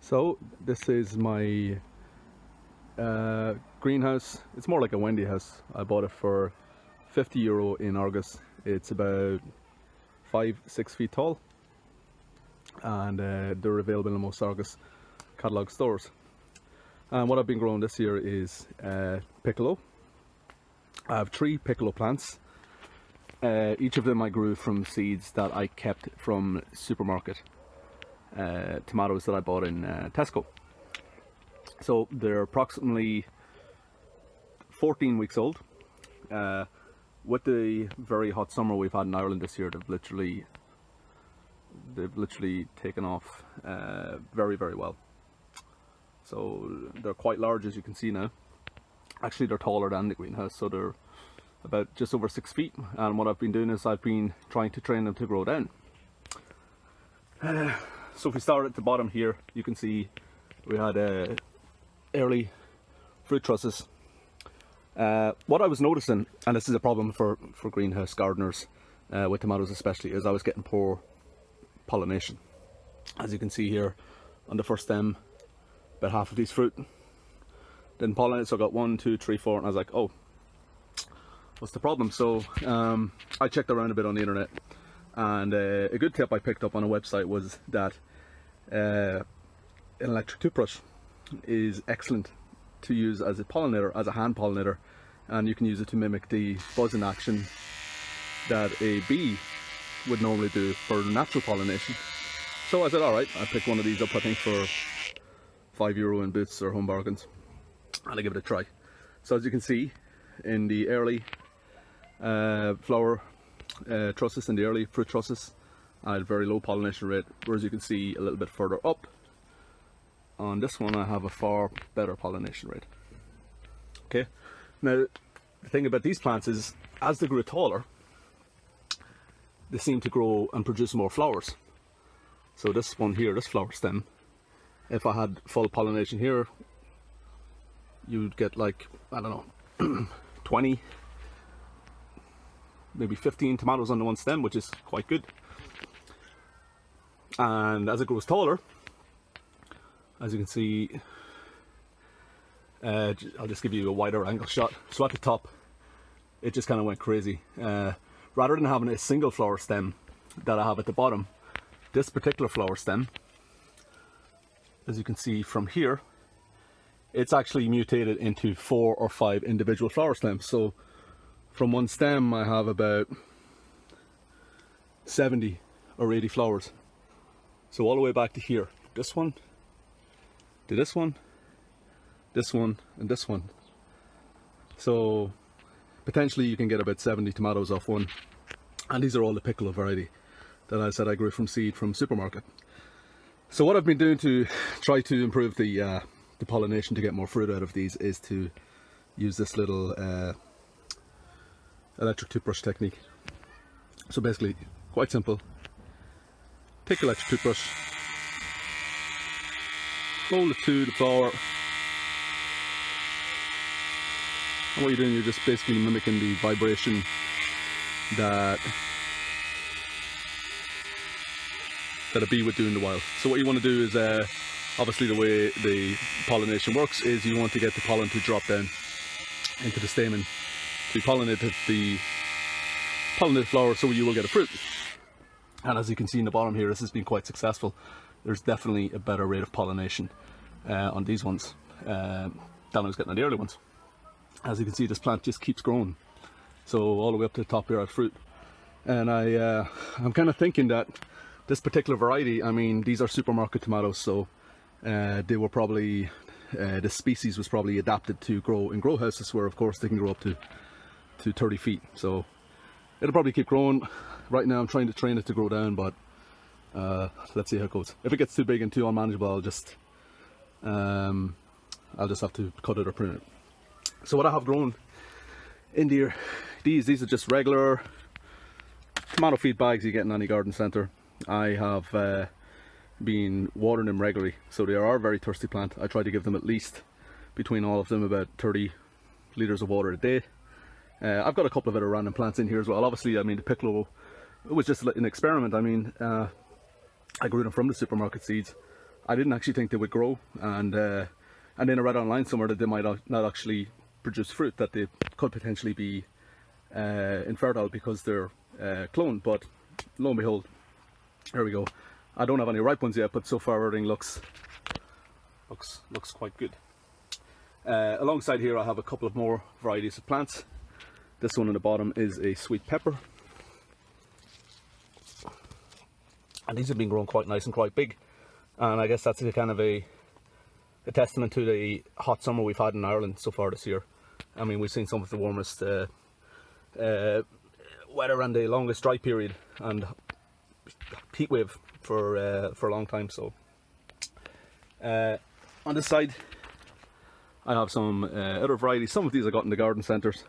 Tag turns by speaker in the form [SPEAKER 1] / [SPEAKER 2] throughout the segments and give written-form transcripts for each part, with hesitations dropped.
[SPEAKER 1] So this is my greenhouse. It's more like a Wendy house. I bought it for €50 in Argos. It's about 5-6 feet tall, and they're available in most Argos catalogue stores. And what I've been growing this year is piccolo. I have 3 piccolo plants. Each of them I grew from seeds that I kept from supermarket tomatoes that I bought in Tesco. So they're approximately 14 weeks old. With the very hot summer we've had in Ireland this year, they've literally taken off very, very well. So they're quite large, as you can see now. Actually, they're taller than the greenhouse, so they're about just over 6 feet. And what I've been doing is I've been trying to train them to grow down. So if we start at the bottom here, you can see we had early fruit trusses. What I was noticing, and this is a problem for greenhouse gardeners, with tomatoes especially, is I was getting poor pollination. As you can see here on the first stem, about half of these fruit didn't pollinate, so I got 1, 2, 3, 4, and I was like, oh, what's the problem? So I checked around a bit on the internet, and a good tip I picked up on a website was that an electric toothbrush is excellent to use as a pollinator, as a hand pollinator, and you can use it to mimic the buzzing action that a bee would normally do for natural pollination. So I said, alright, I picked one of these up, I think for €5 in Boots or Home Bargains, and I give it a try. So as you can see, in the early flower trusses, in the early fruit trusses, I had a very low pollination rate, whereas you can see a little bit further up on this one I have a far better pollination rate. Okay, now the thing about these plants is, as they grow taller, they seem to grow and produce more flowers. So this one here, this flower stem, if I had full pollination here, you'd get like, I don't know, 20, maybe 15 tomatoes on the one stem, which is quite good. And as it grows taller, as you can see, I'll just give you a wider angle shot. So at the top, it just kind of went crazy. Rather than having a single flower stem that I have at the bottom, this particular flower stem, as you can see from here, it's actually mutated into 4 or 5 individual flower stems. So from one stem I have about 70 or 80 flowers. So all the way back to here, this one, to this one, and this one. So potentially you can get about 70 tomatoes off one. And these are all the piccolo variety that I said I grew from seed from supermarket. So what I've been doing to try to improve the pollination to get more fruit out of these is to use this little electric toothbrush technique. So basically, quite simple. Take the electric toothbrush, hold it to the flower, and what you're doing, you're just basically mimicking the vibration that a bee would do in the wild. So what you want to do is, obviously the way the pollination works is you want to get the pollen to drop down into the stamen to pollinate the pollinated flower, so you will get a fruit. And as you can see in the bottom here, this has been quite successful. There's definitely a better rate of pollination on these ones than I was getting on the early ones. As you can see, this plant just keeps growing. So all the way up to the top here I have fruit. And I'm kind of thinking that this particular variety, I mean, these are supermarket tomatoes, so they were probably, the species was probably adapted to grow in grow houses, where of course they can grow up to 30 feet. So it'll probably keep growing. Right now I'm trying to train it to grow down, but let's see how it goes. If it gets too big and too unmanageable, I'll just have to cut it or prune it. So what I have grown in here, these are just regular tomato feed bags you get in any garden centre. I have been watering them regularly, so they are a very thirsty plant. I try to give them at least, between all of them, about 30 litres of water a day. I've got a couple of other random plants in here as well. Obviously, I mean, the piccolo, it was just an experiment. I mean, I grew them from the supermarket seeds. I didn't actually think they would grow, and then I read online somewhere that they might not actually produce fruit, that they could potentially be infertile because they're cloned. But lo and behold, there we go. I don't have any ripe ones yet, but so far everything looks quite good. Alongside here I have a couple of more varieties of plants. This one on the bottom is a sweet pepper, and these have been growing quite nice and quite big, and I guess that's a kind of a testament to the hot summer we've had in Ireland so far this year. I mean, we've seen some of the warmest weather and the longest dry period and heat wave for a long time. So on this side I have some other varieties. Some of these I got in the garden centres.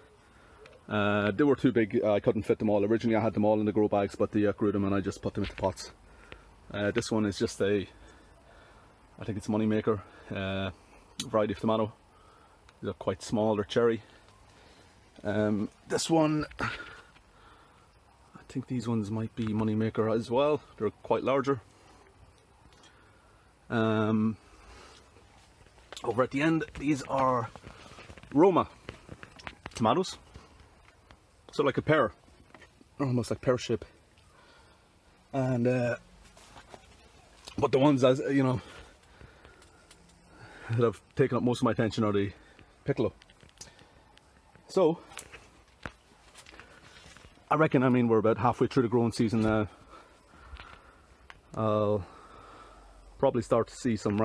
[SPEAKER 1] They were too big, I couldn't fit them all. Originally I had them all in the grow bags, but they outgrew them and I just put them into pots. This one is just I think it's a money maker variety of tomato. These are quite small, they're cherry. This one, I think these ones might be money maker as well. They're quite larger. Over at the end, these are Roma tomatoes. So like a pear, almost like pear shape. And but the ones, as you know, that have taken up most of my attention are the Piccolo. So I reckon, I mean, we're about halfway through the growing season now. I'll probably start to see some,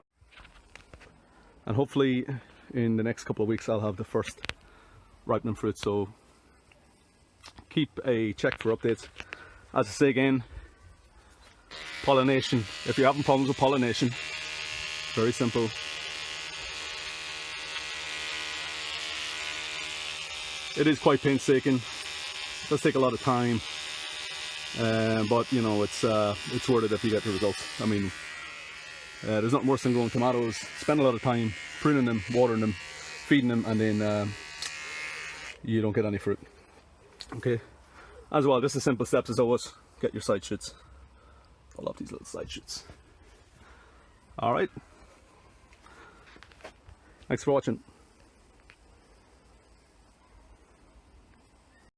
[SPEAKER 1] and hopefully in the next couple of weeks I'll have the first ripening fruit. So keep a check for updates. As I say again, pollination. If you're having problems with pollination, very simple. It is quite painstaking. It does take a lot of time, but you know, it's worth it if you get the results. I mean, there's nothing worse than growing tomatoes. Spend a lot of time pruning them, watering them, feeding them, and then you don't get any fruit. Okay. As well, just as simple steps as always. Get your side shoots. I love these little side shoots. All right. Thanks for watching.